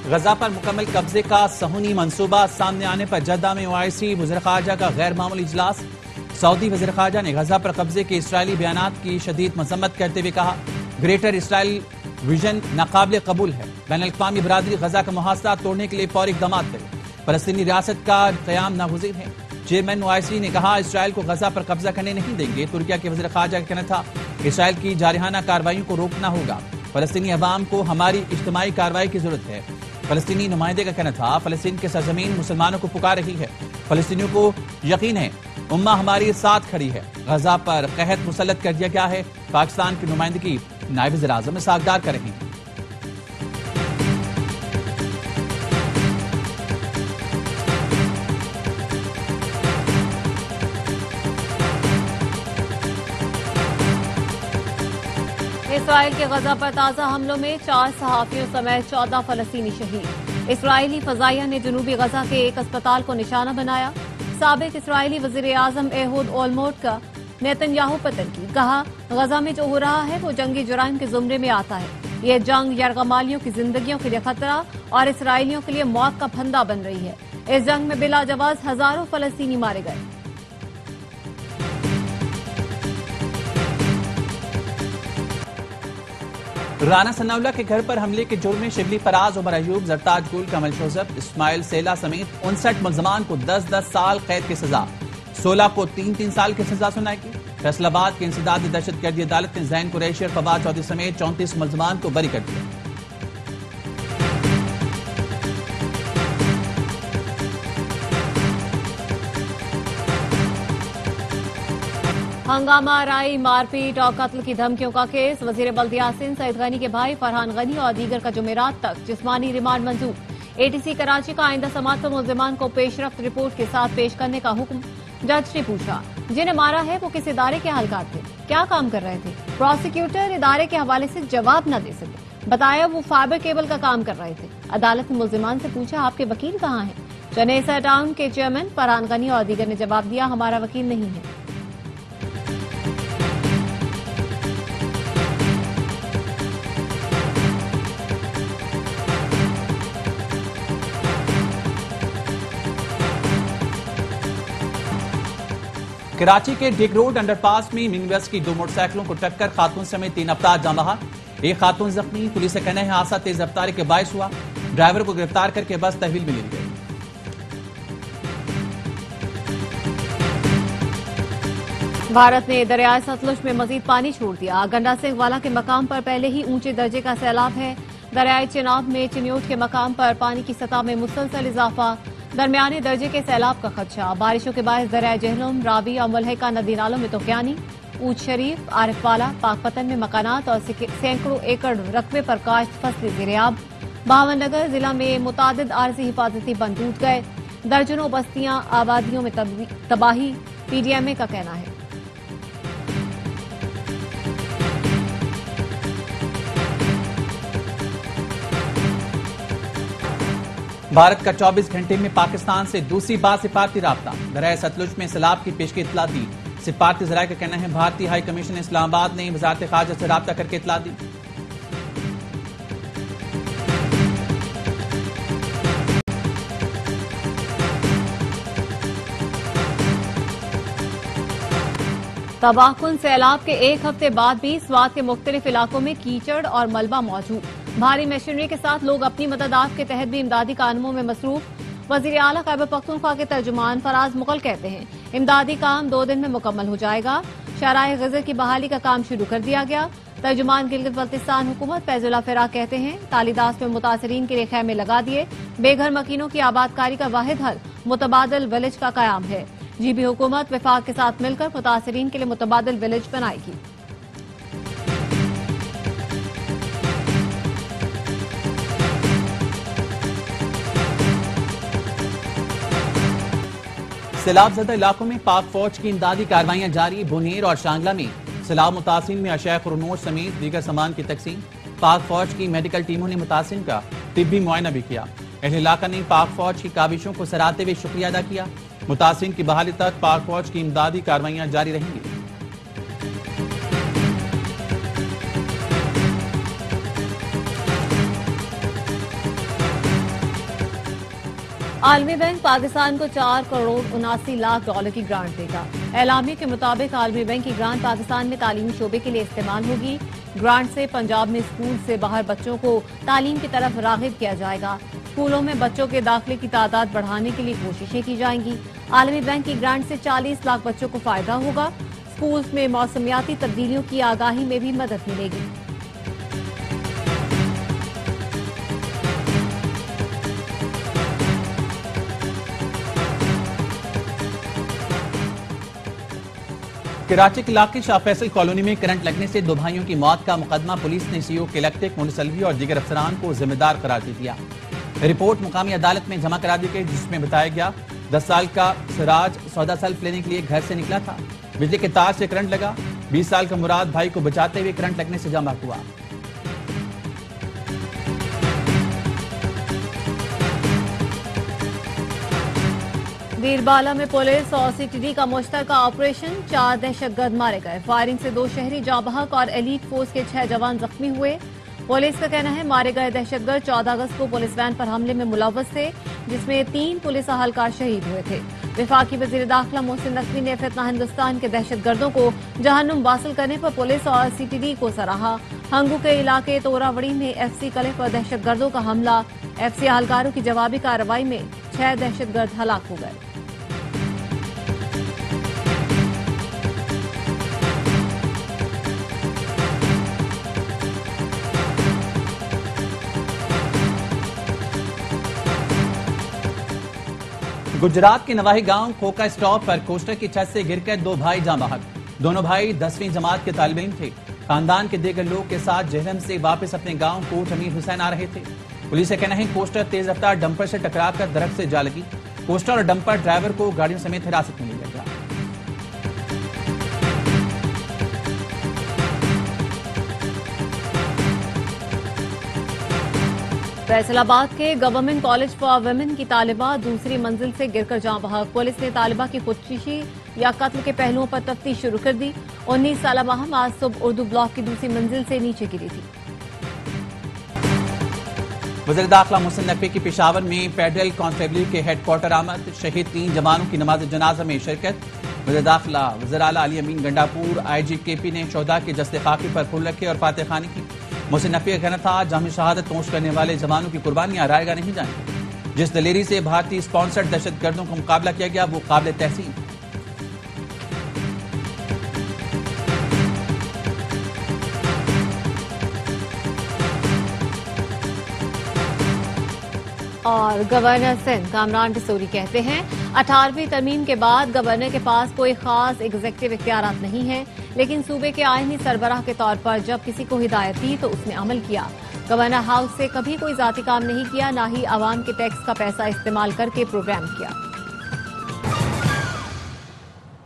गजा पर मुकम्मल कब्जे का सहूनी मंसूबा सामने आने पर जद्दा में ओआईसी वज़ीर ख़ारजा का गैर मामूली इजलास। सऊदी वज़ीर ख़ारजा ने गजा पर कब्जे के इसराइली बयानात की शदीद मजम्मत करते हुए कहा, ग्रेटर इसराइल विजन नाकाबिल कबूल है। बैनुल-अक़वामी बरादरी गजा का मुहासरा तोड़ने के लिए फौरी इक़दाम करे। फलस्तीनी रियासत का क़याम नागुज़ीर है। चेयरमैन ओआईसी ने कहा, इसराइल को गजा पर कब्जा करने नहीं देंगे। तुर्किया के वज़ीर ख़ारजा का कहना था, इसराइल की जारहाना कार्रवाइयों को रोकना होगा। फलस्तीनी अवाम को हमारी इज्तिमाई कार्रवाई की जरूरत है। फलस्तीनी नुमाइंदे का कहना था, फलस्तीन की सरजमीन मुसलमानों को पुकार रही है। फलस्तीनियों को यकीन है उम्मा हमारे साथ खड़ी है। गजा पर कहत मुसल्लत कर दिया गया है। पाकिस्तान की नुमाइंदगी नायब वज़ीर-ए-आज़म इसहाक़ कर रही है। इसराइल के गजा पर ताज़ा हमलों में 4 सहाफ़ियों समेत 14 फलस्तीनी शहीद। इसराइली फजाइया ने जनूबी गजा के एक अस्पताल को निशाना बनाया। साबिक इसराइली वज़ीर-ए-आज़म एहूद ओलमर्ट का नेतन्याहू पर तनकीद। कहा, गजा में जो हो रहा है वो जंगी जुराइम के जुमरे में आता है। ये जंग यरगमालियों की जिंदगियों के लिए खतरा और इसराइलियों के लिए मौत का फंदा बन रही है। इस जंग में बिला जवाज हजारों फलस्तीनी मारे गए। राना सनाउल्लाह के घर पर हमले के जुर्म में शिबली फराज, उमर अयूब, जरताज गुल, कमल जोसेफ, इस्माइल सेला समेत 59 मुल्ज़मान को 10-10 साल कैद की सजा, 16 को 3-3 साल की सजा सुनाई। फैसलाबाद की इंसदाद दहशतगर्दी अदालत ने जैन कुरैशी और फवाद चौधरी समेत 34 मुल्ज़मान को बरी कर दिया। हंगामा आराई, मारपीट और कत्ल की धमकियों का केस। वजीर बल्दिया सिंध सईद गनी के भाई फरहान गनी और दीगर का जुमेरात तक जिस्मानी रिमांड मंजूर। एटीसी कराची का आइंदा समात पर मुल्जिमान को पेशरफ्त रिपोर्ट के साथ पेश करने का हुक्म। जज ने पूछा, जिन्हें मारा है वो किस इदारे के अहलकार थे, क्या काम कर रहे थे? प्रोसिक्यूटर इदारे के हवाले से जवाब न दे सके। बताया वो फाइबर केबल का काम कर रहे थे। अदालत ने मुल्जिमान से पूछा, आपके वकील कहाँ हैं? चनेसर टाउन के चेयरमैन फरहान गनी और दीगर ने जवाब दिया, हमारा वकील नहीं है। कराची के डिग रोड अंडरपास में मिनी बस की 2 मोटरसाइकिलों को टक्कर, खातून समेत 3 अफराद जाँ बहक, एक खातून जख्मी। पुलिस का कहना है हादसा तेज रफ्तारी के बायस हुआ। ड्राइवर को गिरफ्तार करके बस तहवील में ली गई। भारत ने दरियाए सतलुज में मजीद पानी छोड़ दिया। गंडा सिंह वाला के मकाम पर पहले ही ऊंचे दर्जे का सैलाब है। दरियाए चिनाब में चिन्योट के मकाम पर पानी की सतह में मुसलसल इजाफा, दरमियाने दर्जे के सैलाब का खदशा। बारिशों के बायस दरियाए जहलम, रावी और मुल्हिका नदी नालों में तूफ़ानी। ऊंच शरीफ, आरिफवाला, पाकपतन में मकानात और सैकड़ों एकड़ रकबे पर काश्त फसलें ज़ेर-ए-आब। बहावनगर जिला में मुतादिद आरजी हिफाजती बंद टूट गए। दर्जनों बस्तियां आबादियों में तबाही, पीडीएमए का कहना है। भारत का 24 घंटे में पाकिस्तान से दूसरी बार सिफारती राब्ता। दरियाए सतलुज में सैलाब की पेशगी इत्तला दी। सिफारती ज़राए का कहना है भारतीय हाई कमीशन इस्लामाबाद ने वज़ारत ख़ारजा से राब्ता करके इत्तला दी। तबाहकुन सैलाब के एक हफ्ते बाद भी स्वात के मुख्तलिफ इलाकों में कीचड़ और मलबा मौजूद। भारी मशीनरी के साथ लोग अपनी मदद के तहत भी इमदादी कामों में मसरूफ। वजीर आला खैबर पख्तूनख्वा के तर्जुमान फराज मुगल कहते हैं, इमदादी काम 2 दिन में मुकम्मल हो जाएगा। शराए ग़ज़ा की बहाली का काम शुरू कर दिया गया। तर्जुमान गिलगित बल्तिस्तान हुकूमत फैजुल्लाह फिराक कहते हैं, तालीदास में मुतासरीन के लिए खैमे लगा दिए। बेघर मकीनों की आबादकारी का वाहिद हल मुतबादिल विलेज का कयाम है। जीबी हुकूमत विफाक के साथ मिलकर मुतासरीन के लिए मुतबादिल विलेज बनाएगी। सैलाबज़दा इलाकों में पाक फौज की इमदादी कार्रवाइयां जारी। बुनेर और शांगला में सैलाब मुतासिरीन में अशया खुरनोश समेत दीगर सामान की तकसीम। पाक फौज की मेडिकल टीमों ने मुतासिरीन का तिब्बी मुआयना भी किया। अहले इलाका ने पाक फौज की काविशों को सराहते हुए शुक्रिया अदा किया। मुतासिरीन की बहाली तक पाक फौज की इमदादी कार्रवाइयां जारी रहेंगी। आलमी बैंक पाकिस्तान को 4 करोड़ 79 लाख डॉलर की ग्रांट देगा। एलामिया के मुताबिक आलमी बैंक की ग्रांट पाकिस्तान में तालीमी शोबे के लिए इस्तेमाल होगी। ग्रांट से पंजाब में स्कूल से बाहर बच्चों को तालीम की तरफ रागिब किया जाएगा। स्कूलों में बच्चों के दाखिले की तादाद बढ़ाने के लिए कोशिशें की जाएंगी। आलमी बैंक की ग्रांट से 40 लाख बच्चों को फायदा होगा। स्कूल्स में मौसमियाती तब्दीलियों की आगाही में भी मदद मिलेगी। कराची के इलाके शाह फैसल कॉलोनी में करंट लगने से 2 भाइयों की मौत का मुकदमा पुलिस ने सीओ के इलेक्ट्रिक मुनसलवी और दीगर अफसरान को जिम्मेदार करार दे दिया। रिपोर्ट मुकामी अदालत में जमा करा दी गई, जिसमें बताया गया 10 साल का सिराज 14 सेल्फ लेने के लिए घर से निकला था। बिजली के तार से करंट लगा। 20 साल का मुराद भाई को बचाते हुए करंट लगने से जमा हुआ। बीरबाला में पुलिस और सीटीडी का मुश्तरका ऑपरेशन, 4 दहशतगर्द मारे गए। फायरिंग से 2 शहरी जाँ बहक और एलीट फोर्स के 6 जवान जख्मी हुए। पुलिस का कहना है मारे गए दहशतगर्द 14 अगस्त को पुलिस वैन पर हमले में मुलव्वस थे, जिसमें 3 पुलिस अहलकार शहीद हुए थे। वफाकी वजीर दाखिला मोहसिन नकवी ने फितना हिंदुस्तान के दहशतगर्दों को जहन्नुम वासिल करने पर पुलिस और सीटीडी को सराहा। हंगू के इलाके तोरावड़ी में एफसी कले पर दहशतगर्दों का हमला, एफसी अहलकारों की जवाबी कार्रवाई में 6 दहशतगर्द हलाक हो गए। गुजरात के नवाही गांव खोका स्टॉप पर कोस्टर की छत से गिरकर 2 भाई जाँ बहक। दोनों भाई 10वीं जमात के तालिब इल्म थे। खानदान के दीगर लोग के साथ जहलम से वापस अपने गांव कोट अमीर हुसैन आ रहे थे। पुलिस का कहना है कोस्टर तेज रफ्तार डंपर से टकराकर दरख्त से जा लगी। कोस्टर और डंपर ड्राइवर को गाड़ियों समेत हिरासत में लिया गया। फैसलाबाद के गवर्नमेंट कॉलेज फॉर वुमेन की तालिबा दूसरी मंजिल से गिरकर जाँ बहक। पुलिस ने तालिबा की खुदकुशी या कत्ल के पहलुओं पर तफ्तीश शुरू कर दी। 19 साल माहम आज सुबह उर्दू ब्लॉक की दूसरी मंजिल से नीचे गिरी थी। वज़ीर दाखिला मोहसिन नकवी की पेशावर में फेडरल कांस्टेबल के हेडक्वार्टर आमद। शहीद 3 जवानों की नमाज जनाजा में शिरकत। वज़ीर दाखिला वज़ीर आला अली अमीन गंडापुर IG KP ने शोहदा के जस्ते खाकी पर फूल रखे और फातिहा खानी की। मोहसिन नकवी का कहना था जाम शहादत नोश करने वाले जवानों की कुर्बानियां रायगा नहीं जाएंगी। जिस दलेरी से भारतीय स्पॉन्सर्ड दहशतगर्दों का मुकाबला किया गया वो काबिल तहसीन। और गवर्नर सिंध कामरान डिसोरी कहते हैं 18वीं तरमीम के बाद गवर्नर के पास कोई खास एग्जेक्टिव इख्तियारात नहीं है, लेकिन सूबे के आईनी सरबराह के तौर पर जब किसी को हिदायत दी तो उसने अमल किया। गवर्नर हाउस से कभी कोई जाती काम नहीं किया, ना ही आवाम के टैक्स का पैसा इस्तेमाल करके प्रोग्राम किया।